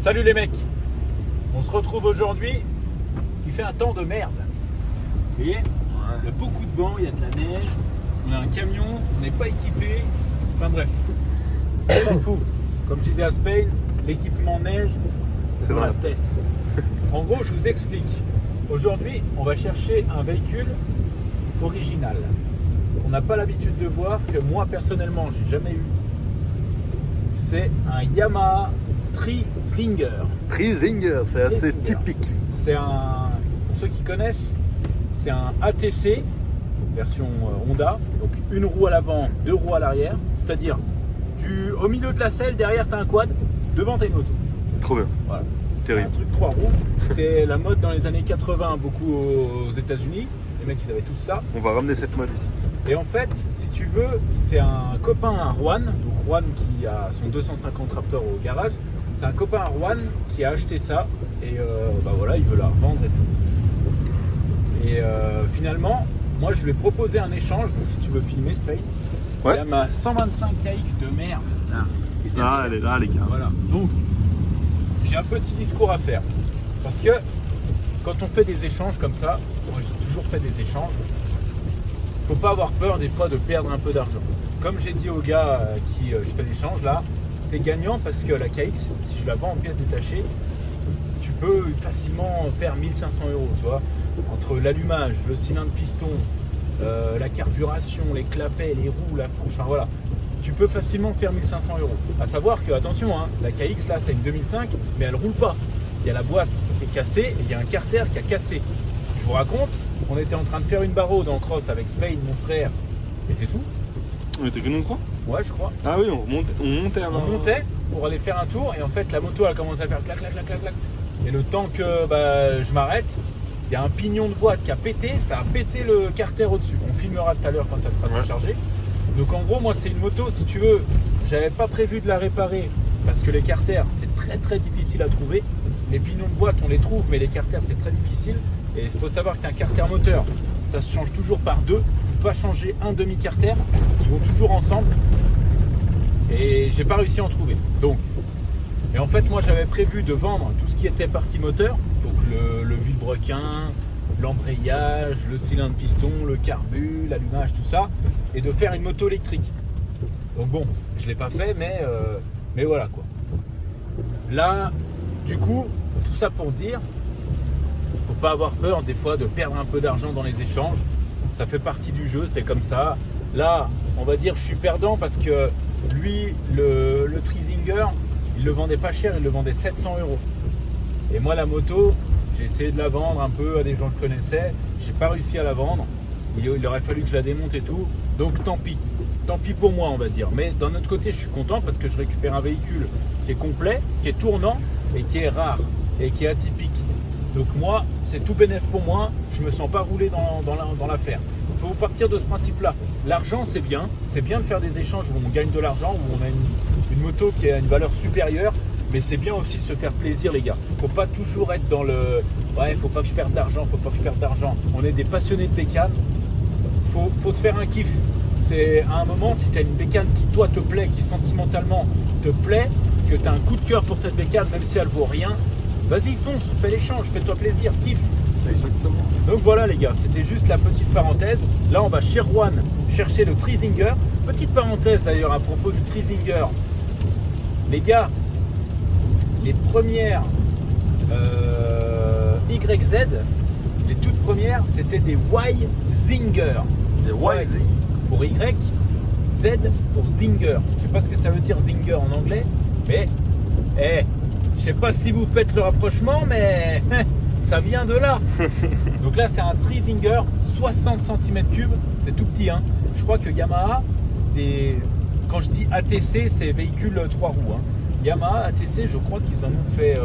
Salut les mecs, on se retrouve aujourd'hui, il fait un temps de merde. Vous voyez, il y a beaucoup de vent, il y a de la neige, on a un camion, on n'est pas équipé, enfin bref, on s'en fout. Comme je disais à Spain, l'équipement neige, c'est dans la tête. En gros, je vous explique. Aujourd'hui, on va chercher un véhicule original. On n'a pas l'habitude de voir, que moi personnellement, j'ai jamais eu. C'est un Yamaha Trizinger. Trizinger, c'est assez typique. C'est un, pour ceux qui connaissent, c'est un ATC version Honda. Donc une roue à l'avant, deux roues à l'arrière. C'est-à-dire, au milieu de la selle, derrière tu as un quad, devant tu as une moto. Trop bien. Voilà. Terrible. C'est un truc 3 roues. C'était la mode dans les années 80, beaucoup aux États-Unis. Les mecs, ils avaient tous ça. On va ramener cette mode ici. Et en fait, si tu veux, c'est un copain à Juan. Donc Juan qui a son 250 Raptor au garage. C'est un copain à Juan qui a acheté ça. Et voilà, il veut la revendre et tout. Et finalement, moi je lui ai proposé un échange. Donc si tu veux filmer, Spain. Ouais. Il y a ma 125 KX de merde. Là, elle est là, les gars. voilà. Donc, j'ai un petit discours à faire. Parce que quand on fait des échanges comme ça, moi j'ai toujours fait des échanges, faut pas avoir peur des fois de perdre un peu d'argent. Comme j'ai dit au gars qui je fais l'échange là, t'es gagnant parce que la KX, si je la vends en pièces détachées, tu peux facilement faire 1500 €, tu vois, entre l'allumage, le cylindre piston, la carburation, les clapets, les roues, la fourche, enfin voilà. Tu peux facilement faire 1500 €. À savoir que, attention, hein, la KX là c'est une 2005, mais elle roule pas. Il y a la boîte qui est cassée et il y a un carter qui a cassé. Je vous raconte, on était en train de faire une barreau en cross avec Spain, mon frère, et c'est tout. On était que nous trois? Ouais, je crois. Ah oui, on montait avant. On montait pour aller faire un tour et en fait la moto elle commence à faire clac clac clac clac clac. Et le temps que je m'arrête, il y a un pignon de boîte qui a pété, ça a pété le carter au-dessus. On filmera tout à l'heure quand elle sera rechargée. Donc en gros, moi c'est une moto, si tu veux, j'avais pas prévu de la réparer parce que les carters c'est très très difficile à trouver. Les pignons de boîte on les trouve, mais les carters c'est très difficile. Et il faut savoir qu'un carter moteur, ça se change toujours par deux. Tu peux pas changer un demi-carter, ils vont toujours ensemble. Et j'ai pas réussi à en trouver. Donc, et en fait moi j'avais prévu de vendre tout ce qui était partie moteur, donc le vilebrequin, l'embrayage, le cylindre piston, le carbu, l'allumage, tout ça, et de faire une moto électrique. Donc bon, je l'ai pas fait, mais voilà quoi. Là, du coup, tout ça pour dire, faut pas avoir peur des fois de perdre un peu d'argent dans les échanges. Ça fait partie du jeu, c'est comme ça. Là, on va dire je suis perdant parce que lui, le Trizinger, il le vendait pas cher, il le vendait 700 €. Et moi, la moto, j'ai essayé de la vendre un peu à des gens que je connaissais. J'ai pas réussi à la vendre. Il aurait fallu que je la démonte et tout. Donc tant pis. Tant pis pour moi, on va dire. Mais d'un autre côté, je suis content parce que je récupère un véhicule qui est complet, qui est tournant et qui est rare et qui est atypique. Donc moi, c'est tout bénef pour moi. Je me sens pas roulé dans l'affaire. Il faut partir de ce principe-là. L'argent, c'est bien de faire des échanges où on gagne de l'argent, où on a une moto qui a une valeur supérieure. Mais c'est bien aussi de se faire plaisir, les gars. Faut pas toujours être dans le ouais, faut pas que je perde d'argent, faut pas que je perde d'argent. On est des passionnés de bécane. Faut se faire un kiff. C'est à un moment, si tu as une bécane qui toi te plaît, qui sentimentalement te plaît, que tu as un coup de cœur pour cette bécane, même si elle vaut rien, vas-y, fonce, fais l'échange, fais-toi plaisir, kiffe. Exactement. Donc voilà les gars, c'était juste la petite parenthèse. Là on va chez Juan chercher le Trizinger. Petite parenthèse d'ailleurs à propos du Trizinger. Les gars, les premières YZ, les toutes premières, c'était des Y-Zinger. Des YZ. Pour Y, Z pour Zinger. Je sais pas ce que ça veut dire Zinger en anglais, mais je sais pas si vous faites le rapprochement, mais ça vient de là. Donc là c'est un Trizinger 60 cm3, c'est tout petit hein. Je crois que Yamaha, quand je dis ATC, c'est véhicule 3 roues hein. Yamaha ATC, je crois qu'ils en ont fait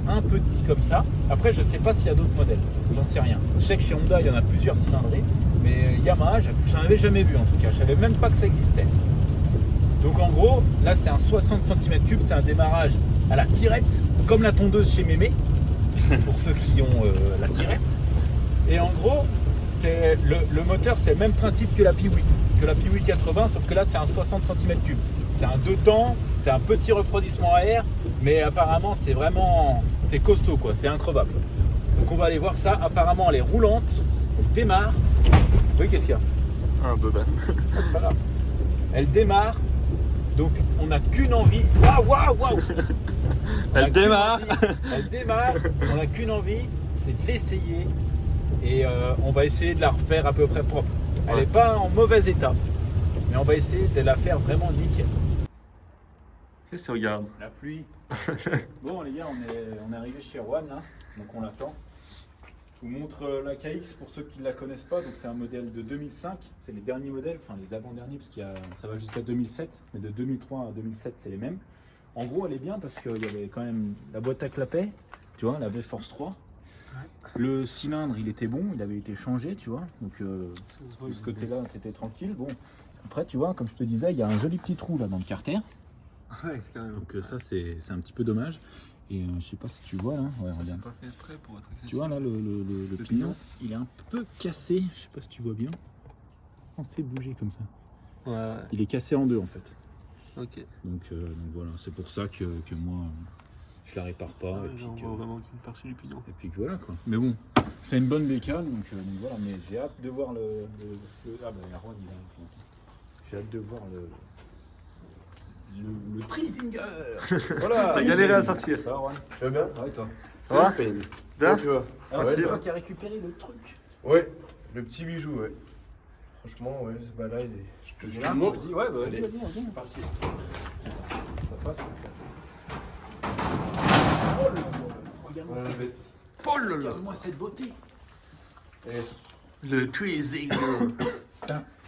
un petit comme ça. Après je sais pas s'il y a d'autres modèles, j'en sais rien. Je sais que chez Honda il y en a plusieurs cylindrés, mais Yamaha j'en avais jamais vu en tout cas, je savais même pas que ça existait. Donc en gros, là c'est un 60 cm3, c'est un démarrage à la tirette, comme la tondeuse chez Mémé, pour ceux qui ont la tirette. Et en gros, c'est le moteur, c'est le même principe que la Piwi. que la Piwi 80, sauf que là c'est un 60 cm3. C'est un 2 temps, c'est un petit refroidissement à air, mais apparemment c'est costaud quoi, c'est increvable. Donc on va aller voir ça. Apparemment elle est roulante, elle démarre. Oui, qu'est-ce qu'il y a? Un dedans. Ah, c'est pas grave. Elle démarre, donc on n'a qu'une envie. Waouh. Elle démarre. Elle démarre, on n'a qu'une envie, c'est de l'essayer. Et on va essayer de la refaire à peu près propre. Elle n'est pas en mauvais état, mais on va essayer de la faire vraiment nickel. Qu'est-ce que tu regardes? La pluie. Bon les gars, on est arrivé chez Juan là, donc on l'attend. Je vous montre la KX pour ceux qui ne la connaissent pas. Donc c'est un modèle de 2005, c'est les derniers modèles, enfin les avant-derniers parce ça va jusqu'à 2007, mais de 2003 à 2007 c'est les mêmes. En gros elle est bien parce qu'il y avait quand même la boîte à clapet, tu vois, la V-Force 3. Le cylindre il était bon, il avait été changé, tu vois, donc de ce côté-là t'étais tranquille. Bon, après tu vois, comme je te disais, il y a un joli petit trou là dans le carter. Ouais, carrément. Donc ça c'est un petit peu dommage. Et je sais pas si tu vois là, ouais, Ça, regarde. c'est pas fait exprès pour être accessible. Tu vois là le pignon, il est un peu cassé, je sais pas si tu vois bien. On s'est bougé comme ça. Ouais, Il est cassé en deux en fait. ok. Donc voilà, c'est pour ça que moi je la répare pas. J'en vois vraiment qu'une partie du pignon. Et puis que voilà quoi. Mais bon, c'est une bonne bécane, donc voilà, mais j'ai hâte de voir ah bah Aaron, il est là. J'ai hâte de voir le Trisinger. Voilà. T'as galéré à sortir. Ça va, Aaron? Tu vas bien? Ah ouais, toi. Ça va? Bien, Bien? tu vois. Alors, va, c'est toi toi qui as récupéré le truc. Ouais, le petit bijou, ouais. Franchement, ouais, bah là, il est. Je te Là, le montre. Vas-y, ouais, bah, Allez. vas-y, c'est parti. Ça passe, oh là là, regarde-moi Voilà, cette- bête. Oh là là. regarde-moi cette beauté. Eh, Le Trisinger.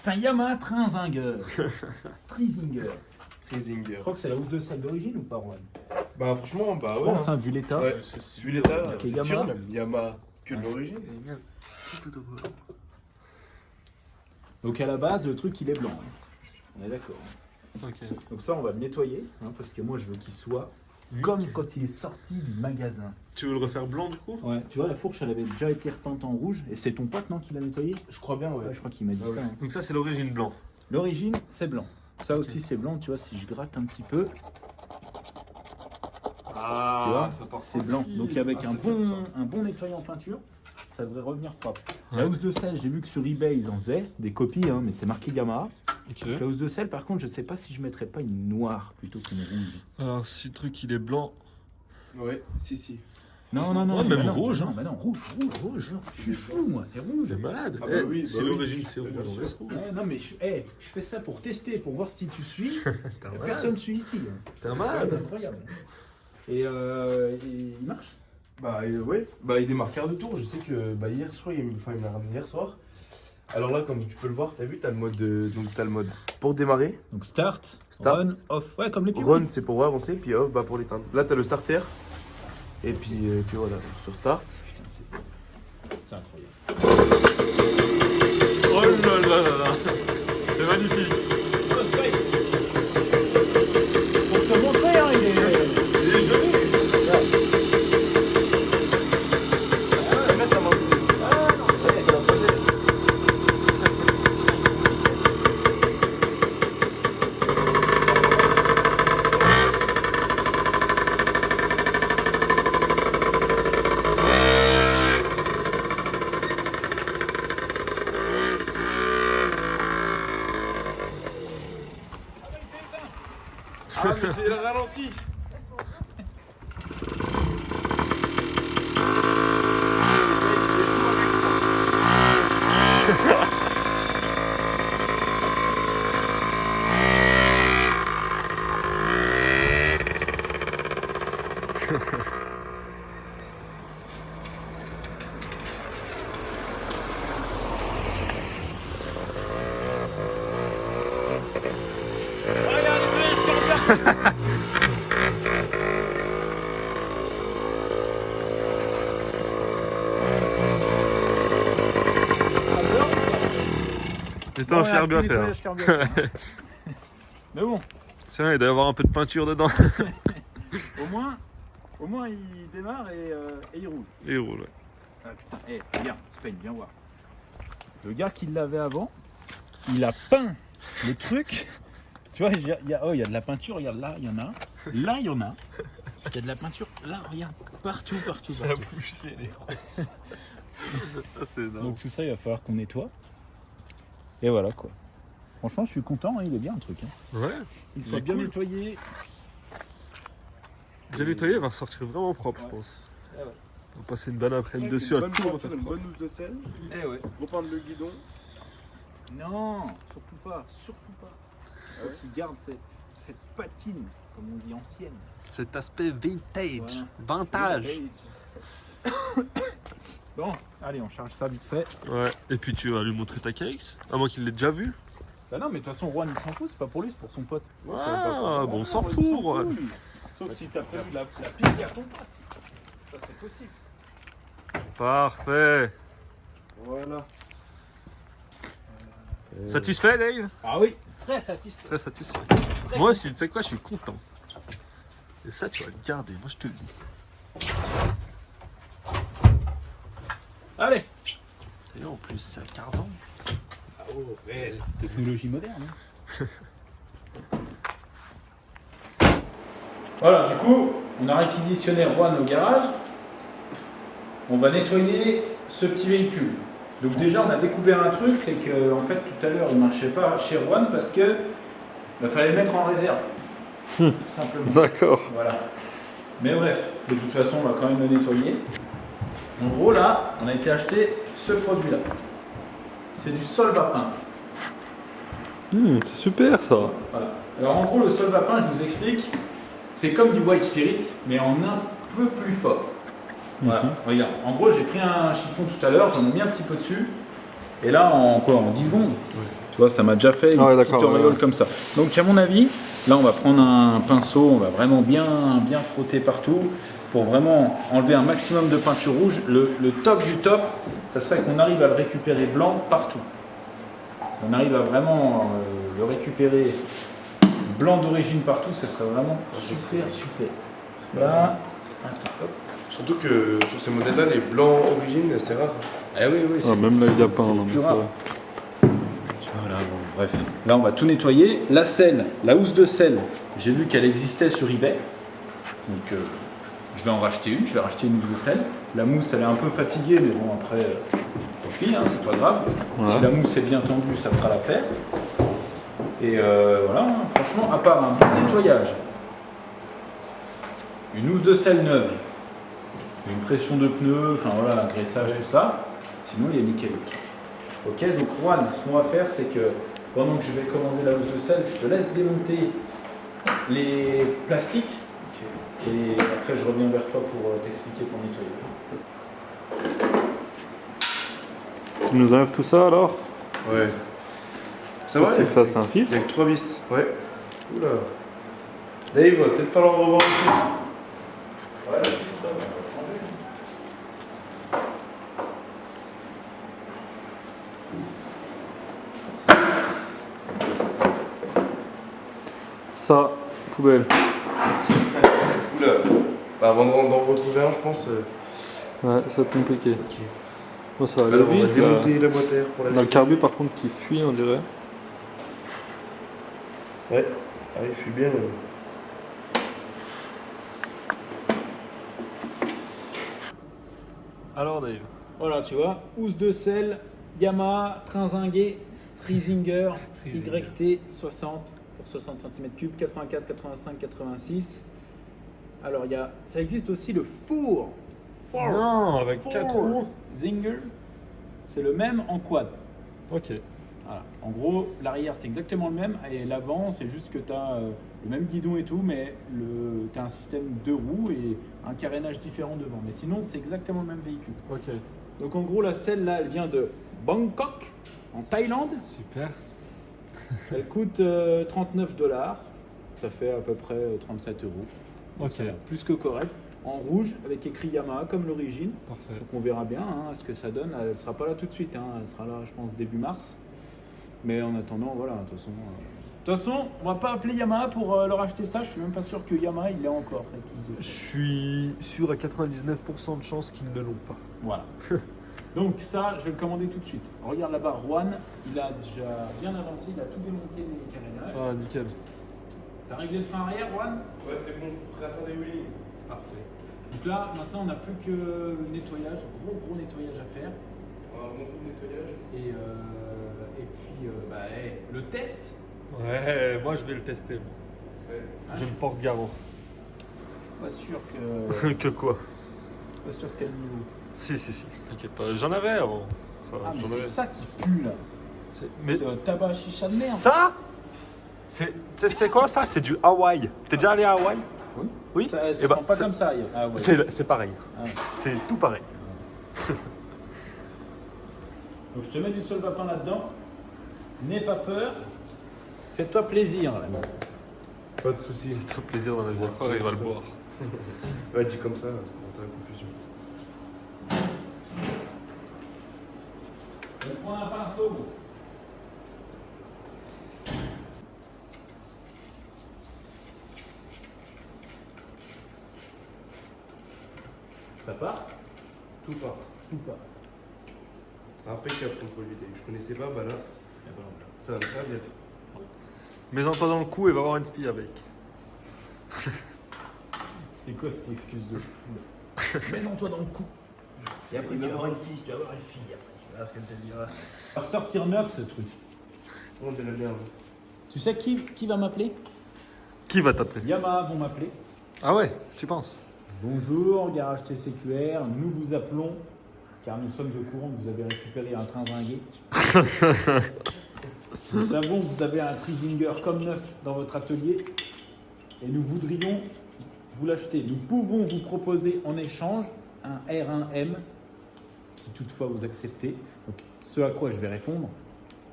C'est un Yamaha Trisinger. Trisinger. Trisinger. Je crois que c'est la housse de selle d'origine ou pas, Juan? Bah, franchement, bah Je ouais. pense, hein, vu l'état. Ouais, celui l'état, Ok, c'est Yamaha. sûr, même. Yamaha que de Ouais. l'origine. Génial. Tout au bout. Donc à la base, le truc il est blanc. Hein. On est d'accord. Ok. Donc ça, on va le nettoyer, hein, parce que moi je veux qu'il soit comme quand il est sorti du magasin. Tu veux le refaire blanc du coup? Ouais, tu vois, la fourche elle avait déjà été repeinte en rouge, et c'est ton pote non qui l'a nettoyé? Je crois bien, ouais. Ouais, je crois qu'il m'a dit Ah ouais. ça. Hein. Donc ça c'est l'origine blanc. L'origine, c'est blanc. Ça aussi, c'est blanc. Tu vois, si je gratte un petit peu, Ah, tu vois, ça part c'est blanc. tranquille. Donc avec Ah, un c'est bien, ça. bon nettoyant en peinture, ça devrait revenir propre. Ouais. La housse de sel, j'ai vu que sur eBay, ils en faisaient des copies, hein, mais c'est marqué Yamaha. Ok. La housse de sel, par contre, je sais pas si je mettrais pas une noire plutôt qu'une rouge. Alors si le truc il est blanc. Ouais, si. Non, Ouais, même non, rouge, non, hein. bah non, rouge. Je suis fou, moi, c'est rouge. T'es malade. Ah bah oui, si bah oui. l'origine c'est Bah, rouge, bien on sûr. laisse rouge. Ouais, non, mais je fais ça pour tester, pour voir si tu suis. T'es un Personne malade. suit ici. Hein. T'es un C'est malade. incroyable. Et il marche. Bah ouais, bah il démarre quart de tour. Je sais que bah, hier soir, il me l'a ramené hier soir. Alors là, comme tu peux le voir, t'as vu, t'as le mode donc t'as le mode pour démarrer. Donc start, Start. run, off. Ouais, comme les pivots. Run, c'est pour avancer, puis off, bah pour l'éteindre. Là, t'as le starter. Et puis voilà, sur start. Putain, c'est incroyable. Oh là là là là. C'est magnifique. Pour te montrer, hein, il est... Il est joli. Ah, mais c'est le ralenti. C'était un fier bien fait. Hein. Mais bon, C'est vrai, il doit y avoir un peu de peinture dedans. au moins il démarre et il roule. Et il roule. Ouais. Ah, putain, viens, Spain, viens voir. Le gars qui l'avait avant, il a peint le truc. Tu vois, il y a de la peinture, regarde là, il y en a. Là, il y en a. Il y a de la peinture, là, regarde. Partout. La bougie, elle est grosse. C'est énorme. Donc tout ça, il va falloir qu'on nettoie. Et voilà quoi. Franchement, je suis content, hein, il est bien le truc. Hein. Ouais. Il Il faut est bien cool. nettoyer. Bien nettoyé, il va ressortir vraiment propre, je pense. Ah ouais. On va passer une bonne après-midi dessus à bonne tout peinture, refaire une propre. bonne housse de sel, Eh ouais. repeindre le guidon. Non, surtout pas. Faut qu'il garde cette patine, comme on dit, ancienne. Cet aspect vintage, Voilà. vintage. Bon, allez, on charge ça vite fait. Ouais, et puis tu vas lui montrer ta case, à moins qu'il l'ait déjà vu. Bah non, mais de toute façon, Juan, il s'en fout, c'est pas pour lui, c'est pour son pote. Ah, bon, on s'en fout, Juan. Juan. Sauf si t'as prévu la piste à ton pote. Ça, c'est possible. Parfait. Voilà. Satisfait, Dave? Ah oui, très satisfait. Très satisfait. Très Moi aussi, tu sais quoi, je suis content. Et ça, tu vas le garder, moi je te le dis. Allez. Et en plus, c'est un cardan. Ah oh, belle technologie moderne. Hein. Voilà, du coup, on a réquisitionné Juan au garage. On va nettoyer ce petit véhicule. Donc déjà, on a découvert un truc, c'est que en fait, tout à l'heure, il marchait pas chez Juan parce que fallait le mettre en réserve. Tout simplement. D'accord. Voilà. Mais bref, de toute façon, on va quand même le nettoyer. En gros, là, on a été acheter ce produit-là. C'est du solvapin. C'est super ça. Voilà. Alors en gros, le solvapin, je vous explique, c'est comme du white spirit, mais en un peu plus fort. Voilà. Regarde, en gros, j'ai pris un chiffon tout à l'heure, j'en ai mis un petit peu dessus, et là, en 10 secondes, tu vois, ça m'a déjà fait une petite auréole comme ça. Donc à mon avis, là, on va prendre un pinceau, on va vraiment bien frotter partout, pour vraiment enlever un maximum de peinture rouge. Le top du top, ça serait qu'on arrive à le récupérer blanc partout. Si on arrive à vraiment le récupérer blanc d'origine partout, ça serait vraiment super. Là, attends, hop. Surtout que sur ces modèles-là, les blancs origines, c'est rare. Eh oui, Ah, même là, il y a pas c'est un plus rare. Voilà, bon, bref. Là, on va tout nettoyer. La selle, la housse de sel, j'ai vu qu'elle existait sur eBay. Donc, je vais en racheter une. Je vais racheter une housse de sel. La mousse, elle est un peu fatiguée, mais bon, après, tant pis, hein, c'est pas grave. Ouais. Si la mousse est bien tendue, ça fera l'affaire. Et voilà, hein, franchement, à part un bon nettoyage, une housse de sel neuve, une pression de pneus, enfin voilà, un graissage, tout ça, sinon il est nickel le truc. Ok, donc Juan, ce qu'on va faire, c'est que pendant que je vais commander la housse de sel, je te laisse démonter les plastiques. Et après, je reviens vers toi pour t'expliquer pour nettoyer. Tu nous enlèves tout ça alors? Ouais. Ça va? C'est ça, c'est un Il filtre? n'y a que 3 vis. Ouais. Oula. Dave, il va peut-être falloir revoir le filtre. Ouais, le filtre, on va changer. Ça, poubelle. Oula. Bah, avant d'en retrouver un, je pense. Ouais, ça va être compliqué. Ok. Moi, ça va Alors, aller on va vite. Là. démonter la boîte à air pour la On a le nettoyer. carbu par contre qui fuit, on dirait. Ouais. Ah, il fuit bien. Alors, Dave. Voilà, tu vois, housse de sel, Yamaha, Trinzinguet, Friesinger, YT 60 pour 60 cm3, 84, 85, 86. Alors, ça existe aussi le four. Non, avec Four 4 roues. Zinger, c'est le même en quad. Ok. Voilà. En gros, l'arrière c'est exactement le même et l'avant c'est juste que tu as le même guidon et tout, mais tu as un système de roues et un carénage différent devant. Mais sinon, c'est exactement le même véhicule. Ok. Donc en gros, la selle là, elle vient de Bangkok, en Thaïlande. Super. Elle coûte $39. Ça fait à peu près 37 euros. Donc Ok. ça va plus que correct. En rouge, avec écrit Yamaha comme l'origine. Parfait. Donc on verra bien hein, ce que ça donne. Elle ne sera pas là tout de suite. Hein. Elle sera là, je pense, début mars. Mais en attendant, voilà, de toute façon, on va pas appeler Yamaha pour leur acheter ça. Je suis même pas sûr que Yamaha, il l'ait encore, cette housse de Je sel. suis sûr à 99% de chances qu'ils ne l'ont pas. Voilà. Donc ça, je vais le commander tout de suite. Regarde là-bas, Juan, il a déjà bien avancé, il a tout démonté les carénages. Ah, nickel. T'as réglé le frein arrière, Juan? Ouais, c'est bon, prêt à faire des wheelies. Parfait. Donc là, maintenant, on n'a plus que le nettoyage, gros nettoyage à faire. Un bon coup de nettoyage. Et puis, le test. Ouais, moi je vais le tester. Moi. Ouais. Je me porte garant. Pas sûr que. Que quoi? Pas sûr quel niveau. Si, t'inquiète pas. J'en avais avant. Ça, Ah, mais j'en c'est avais. ça qui pue là. Mais C'est un tabac chicha de merde. ça, c'est quoi ça? C'est du Hawaï. T'es déjà allé à Hawaï? Oui. Oui. Ça Eh sent ben, pas c'est- comme ça. Ah, ouais. C'est pareil. Ah. C'est tout pareil. Donc je te mets du solvapin là-dedans. N'aie pas peur. Fais-toi plaisir. Là. Pas de soucis. C'est trop plaisir dans la vie. Après, il va le boire. Ouais, dis comme ça, c'est pour ta confusion. Je vais prendre un pinceau. Mousse. Ça part? Tout part. Tout part. C'est impeccable ton produit. Je connaissais pas, bah là, Et voilà. ça va me faire bien. Mets-en pas dans le cou et va voir une fille avec. C'est quoi cette excuse de fou là? Mets-en-toi dans le cou. Et après tu vas avoir une fille, tu vas avoir une fille après. Tu verras ce qu'elle te dira. Va ressortir neuf ce truc. On est la merde. Tu sais qui va m'appeler? Qui va t'appeler? Yamaha vont m'appeler. Ah ouais, tu penses? Bonjour, Garage TCQR, nous vous appelons car nous sommes au courant que vous avez récupéré un train zingué. Nous savons que vous avez un Trisinger comme neuf dans votre atelier et nous voudrions vous l'acheter. Nous pouvons vous proposer en échange un R1M si toutefois vous acceptez. Donc, ce à quoi je vais répondre,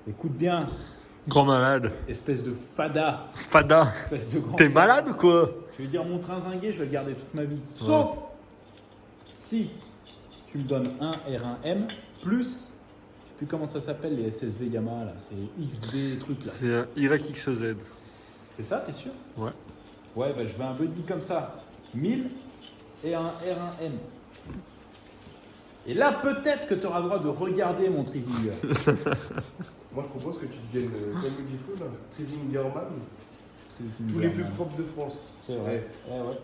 écoute bien, Grand malade. espèce de fada, Fada. espèce de grand. T'es malade ou quoi? Je vais dire mon train zingué, je vais le garder toute ma vie. Sauf si tu me donnes un R1M plus, je sais plus comment ça s'appelle les SSV Yamaha là, c'est XV truc là. C'est un YXZ. C'est ça, t'es sûr? Ouais. Ouais, bah, je veux un buddy comme ça, 1000 et un R1M. Et là, peut-être que tu auras le droit de regarder mon Trisinger. Moi, je propose que tu deviennes, comme le dit Fou, là, Trisingerman. Tous les plus propres de France. C'est vrai. Ouais. Ouais, ouais.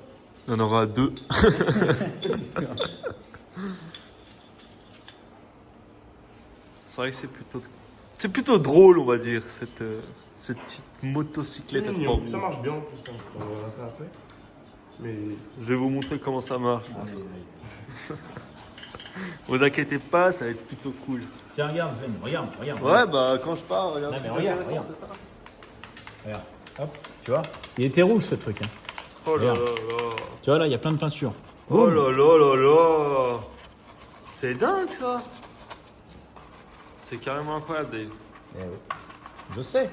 Il y en aura deux. C'est vrai que c'est plutôt drôle, on va dire, cette petite motocyclette. à Mignon. trois Ça roues. marche bien en plus. Hein. On verra ça après. Mais Je vais vous montrer comment ça marche. Allez, allez. Vous inquiétez pas, ça va être plutôt cool. Tiens, regarde Sven, regarde. Ouais, bah quand je pars, regarde. Non, mais c'est regarde, intéressant, regarde. c'est ça. Regarde. Hop, tu vois? Il était rouge ce truc. Hein. Oh là Regarde. là là. Tu vois là, il y a plein de peintures. Oh là là là là. C'est dingue ça. C'est carrément incroyable, Dave. Eh oui. Je sais.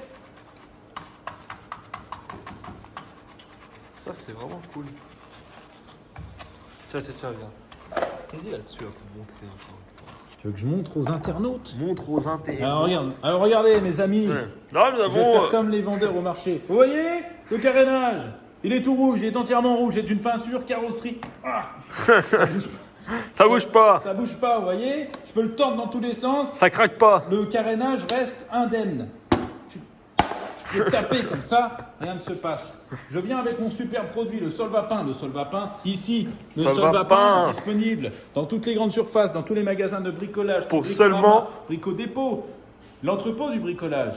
Ça, c'est vraiment cool. Tiens, regarde. Vas-y là-dessus, là, pour montrer encore une fois. Tu veux que je montre aux internautes? Montre aux intérêts. Alors regardez mes amis. Ouais. Là, nous Je vais avons. faire comme les vendeurs au marché. Vous voyez? Le carénage. Il est tout rouge, il est entièrement rouge. C'est une peinture carrosserie. Ah, Ça bouge pas. ça bouge pas, vous voyez? Je peux le tordre dans tous les sens. Ça craque pas. Le carénage reste indemne. Je peux taper comme ça, rien ne se passe. Je viens avec mon super produit, le Solvapin. Le Solvapin, ici, le Solvapin. Solvapin disponible dans toutes les grandes surfaces, dans tous les magasins de bricolage. Pour Bricorama, seulement- Brico Dépôt, l'entrepôt du bricolage,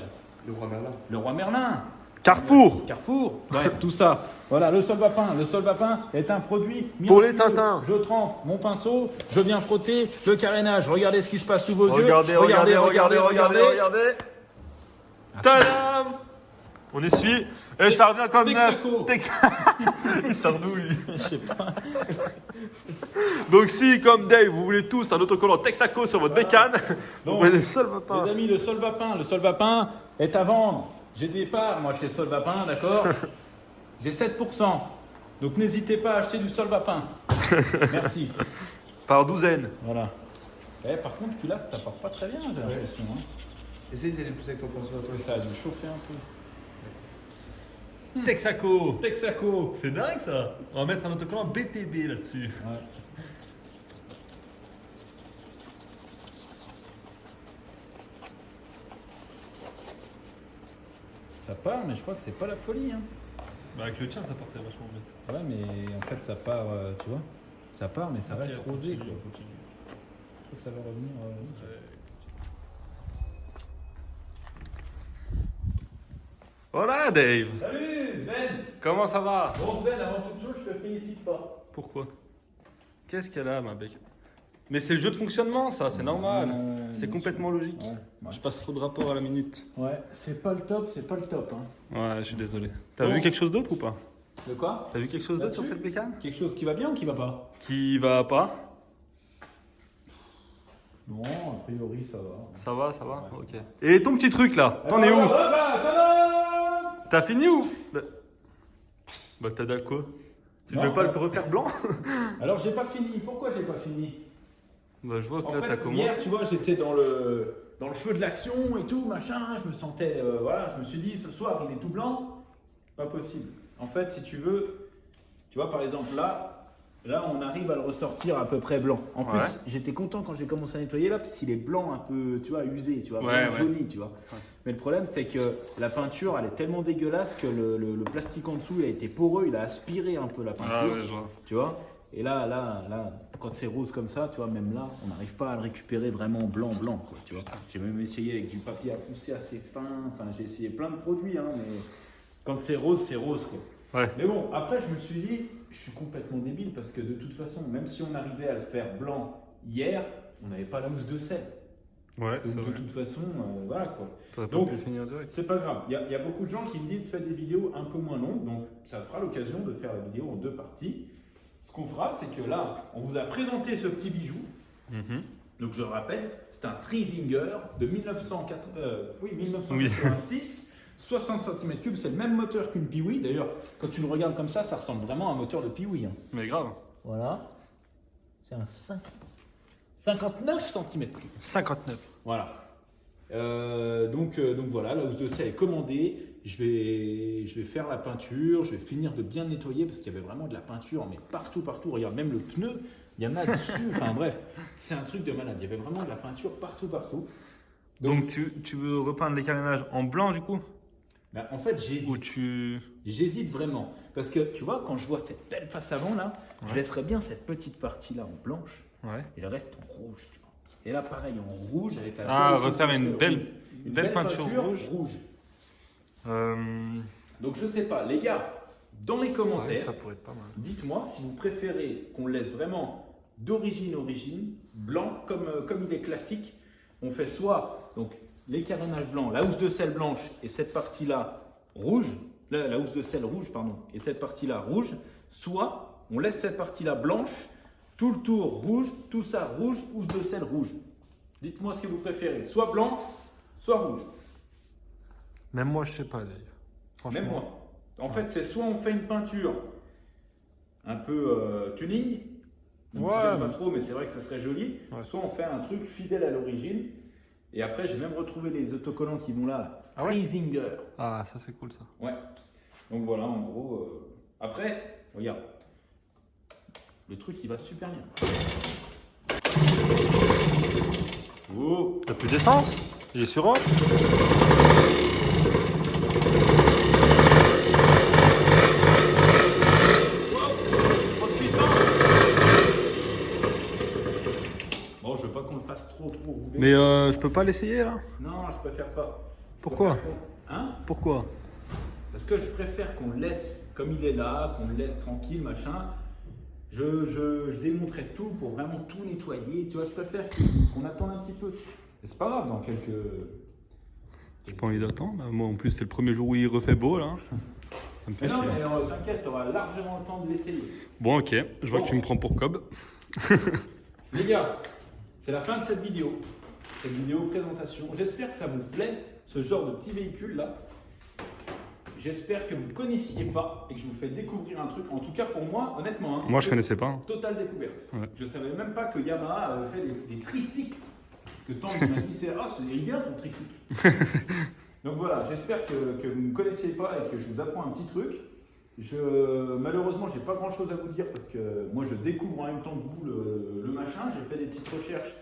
le roi Merlin. le Roi Merlin, Carrefour. Carrefour, bref, tout ça. Voilà, le Solvapin. Le Solvapin est un produit Pour les miraculeux. Tintins. Je trempe mon pinceau, je viens frotter le carénage. Regardez ce qui se passe sous vos Regardez, yeux. regardez. Tadam. On essuie. Et ça revient comme Texaco. Il sort d'où lui? Je sais pas. Donc si, comme Dave, vous voulez tous un autocollant Texaco sur votre bécane, vous Donc, prenez le seul papa. Les amis, le Solvapin est à vendre. J'ai des parts, moi chez Solvapin, d'accord? J'ai 7%. Donc n'hésitez pas à acheter du Solvapin. Merci. Par douzaine. Voilà. Eh, par contre, culasse, ça part pas très bien, j'ai l'impression. Hein. Essaye d'aller plus avec ton pinceau à toi. Ça a dû chauffer un peu. Texaco. Texaco. C'est dingue ça. On va mettre un autocollant BTB là-dessus. Ouais. Ça part, mais je crois que c'est pas la folie. Hein. Bah, avec le tien, ça partait vachement bien. Ouais, mais en fait, ça part, tu vois. Ça part, mais ça reste rosé. Quoi. Continue. Je crois que ça va revenir nickel. Voilà, Dave. Salut Sven. Comment ça va? Bon Sven, avant toute chose, je te félicite pas. Pourquoi? Qu'est-ce qu'elle a, ma bec? Mais c'est le jeu de fonctionnement, ça, c'est normal. C'est complètement logique. Ouais. Je passe trop de rapports à la minute. Ouais, c'est pas le top. Hein. Ouais, je suis désolé. T'as Bon. vu quelque chose d'autre ou pas? De quoi? T'as vu quelque chose d'autre sur Là-dessus cette bécane? Quelque chose qui va bien ou qui va pas? Qui va pas? Non, a priori ça va. Ça va? Ok. Et ton petit truc là, t'en es où? T'as fini ou? Bah t'as dalle quoi? Tu Non, veux pas bah- le refaire blanc? Alors j'ai pas fini. Pourquoi j'ai pas fini? Bah je vois que En là t'as fait, commencé. hier, tu vois, j'étais dans le feu de l'action et tout, machin. Je me sentais, voilà, je me suis dit, ce soir, il est tout blanc. Pas possible. En fait, si tu veux, tu vois, par exemple, là, on arrive à le ressortir à peu près blanc. En plus, Ouais. j'étais content quand j'ai commencé à nettoyer là, parce qu'il est blanc un peu, tu vois, usé, tu vois, Ouais, vraiment ouais. jauni, tu vois. Mais le problème, c'est que la peinture, elle est tellement dégueulasse que le plastique en dessous, il a été poreux, il a aspiré un peu la peinture. Ah ouais, je vois. Tu vois. Et là, quand c'est rose comme ça, tu vois, même là, on n'arrive pas à le récupérer vraiment blanc, quoi, tu vois. J'ai même essayé avec du papier à pousser assez fin, enfin, j'ai essayé plein de produits, hein, mais quand c'est rose, quoi. Ouais. Mais bon, après, je me suis dit, je suis complètement débile parce que de toute façon, même si on arrivait à le faire blanc hier, on n'avait pas la housse de sel. Ouais, c'est Donc, de vrai. toute façon, voilà, quoi. T'aurais pas Donc, pu le finir direct. C'est pas grave. Il y a beaucoup de gens qui me disent fais des vidéos un peu moins longues, donc ça fera l'occasion de faire la vidéo en 2 parties. Ce qu'on fera, c'est que là, on vous a présenté ce petit bijou. Mhm. Donc je le rappelle, c'est un Triesinger de 1986, 60 cm3. C'est le même moteur qu'une Piwi. D'ailleurs, quand tu le regardes comme ça ressemble vraiment à un moteur de Piwi. Hein. Mais grave. Voilà. C'est un 59 cm3. 59. Voilà. Donc voilà, la housse de sel est commandée. Je vais faire la peinture, je vais finir de bien nettoyer parce qu'il y avait vraiment de la peinture, mais partout. Regarde, même le pneu, il y en a dessus. Enfin bref, c'est un truc de malade. Il y avait vraiment de la peinture partout. Donc tu veux repeindre les carénages en blanc du coup? Ben, en fait, Ou tu... j'hésite vraiment. Parce que tu vois, quand je vois cette belle face avant là, Ouais. je laisserais bien cette petite partie là en blanche Ouais. et le reste en rouge. Tu vois. Et là, pareil, en rouge avec la Ah, belle refaire housse de une sel belle- rouge. une belle peinture rouge. Donc je sais pas, les gars, dans les commentaires, Ça pourrait être pas mal. dites-moi si vous préférez qu'on laisse vraiment d'origine, blanc comme il est classique. On fait soit donc les carénages blancs, la housse de sel blanche et cette partie-là rouge, la housse de sel rouge, pardon, et cette partie-là rouge, soit on laisse cette partie-là blanche, tout le tour rouge, tout ça rouge, housse de sel rouge. Dites-moi ce que vous préférez, soit blanc, soit rouge. Même moi, je sais pas, Dave. Franchement. Même moi. En fait, c'est soit on fait une peinture un peu tuning, même si Ouais, j'aime pas mais- trop, mais c'est vrai que ça serait joli, Ouais. soit on fait un truc fidèle à l'origine. Et après, j'ai même retrouvé les autocollants qui vont là. Ah ouais Triesinger. Ah, ça c'est cool ça. Ouais. Donc voilà, en gros. Après, regarde. Le truc, il va super bien. Oh. T'as plus d'essence? Il est sur off? Trop de puissance. Bon, je veux pas qu'on le fasse trop rouler. Mais je peux pas l'essayer là? Non, je préfère pas. Pourquoi? Hein? Pourquoi? Parce que je préfère qu'on le laisse comme il est là, qu'on le laisse tranquille, machin. Je démonterai tout pour vraiment tout nettoyer. Tu vois, je préfère qu'on attende un petit peu. Et c'est pas grave, dans quelques. J'ai pas envie d'attendre. Moi en plus, c'est le premier jour où il refait beau là. Ça me fait Mais non, chier. mais t'inquiète, tu auras largement le temps de l'essayer. Bon, ok. Je vois que tu me prends pour Cobb. Les gars, c'est la fin de cette vidéo. Cette vidéo présentation. J'espère que ça vous plaît, ce genre de petit véhicule là. J'espère que vous ne connaissiez pas et que je vous fais découvrir un truc. En tout cas, pour moi, honnêtement. Hein, Moi, je connaissais pas. Totale découverte. Ouais. Je savais même pas que Yamaha avait fait des tricycles. Que tant il m'a dit, c'est bien ton tricycle. Donc voilà, j'espère que vous ne connaissiez pas et que je vous apprends un petit truc. Malheureusement, j'ai pas grand chose à vous dire parce que moi je découvre en même temps que vous le machin. J'ai fait des petites recherches,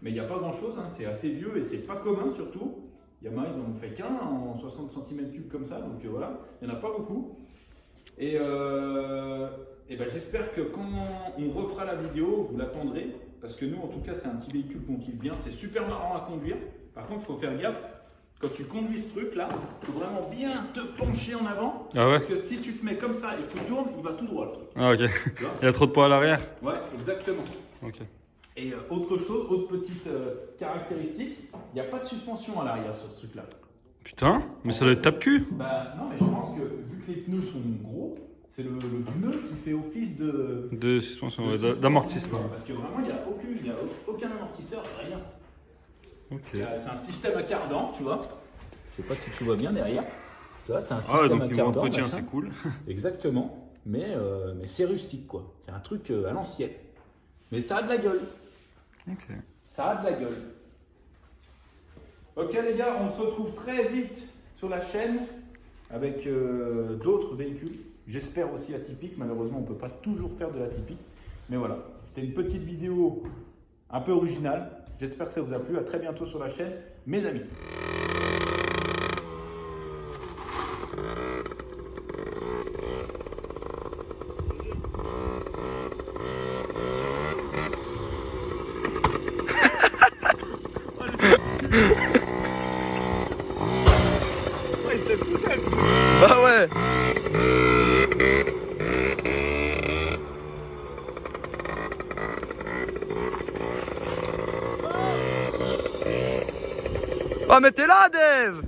mais il n'y a pas grand chose. Hein, c'est assez vieux et c'est pas commun surtout. Yamaha, ils en ont fait qu'un en 60 cm3 comme ça, donc voilà, il n'y en a pas beaucoup. Et ben, j'espère que quand on refera la vidéo, vous l'attendrez, parce que nous, en tout cas, c'est un petit véhicule qu'on kiffe bien, c'est super marrant à conduire. Par contre, il faut faire gaffe, quand tu conduis ce truc-là, il faut vraiment bien te pencher en avant, Ah ouais? parce que si tu te mets comme ça et que tu tournes, il va tout droit le truc. Ah ok. Tu vois? Il y a trop de poids à l'arrière? Ouais, exactement. Ok. Et autre chose, autre petite caractéristique, il n'y a pas de suspension à l'arrière sur ce truc-là. Putain, mais ça doit être tape-cul. Bah non, mais je pense que vu que les pneus sont gros, c'est le pneu qui fait office De suspension, de ouais, suspension, d'amortissement. Parce que vraiment, il n'y a aucun amortisseur, rien. Ok. C'est un système à cardan, tu vois. Je sais pas si tu vois bien derrière. Tu vois, c'est un Ah, système donc à niveau cardan. entretien, machin. c'est cool. Exactement. Mais c'est rustique, quoi. C'est un truc à l'ancienne. Mais ça a de la gueule. Ok. Ça a de la gueule. Ok les gars, on se retrouve très vite sur la chaîne avec d'autres véhicules. J'espère aussi atypiques. Malheureusement, on ne peut pas toujours faire de l'atypique. Mais voilà, c'était une petite vidéo un peu originale. J'espère que ça vous a plu. À très bientôt sur la chaîne, mes amis. Bah ouais. Oh mais t'es là Dave.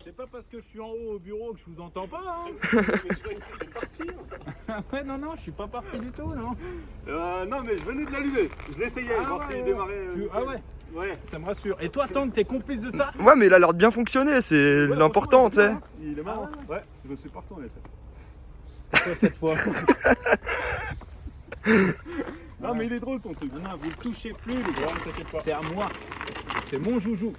C'est pas parce que je suis en haut au bureau que je vous entends pas, hein. Mais je croyais que tu partir. Ouais, non, je suis pas parti du tout, non. Non, mais je venais de l'allumer. Je l'essayais, voir s'il démarrait. Ah ouais, Ouais. ça me rassure. Et toi, Tank, t'es complice de ça? Ouais mais il a l'air de bien fonctionner, c'est l'important tu sais. Il est marrant. Ah Ouais, je me suis pas retourné ça. Quoi cette fois? Non, mais il est drôle ton truc. Non, vous le touchez plus, les gars, ne t'inquiète pas. C'est à moi. C'est mon joujou.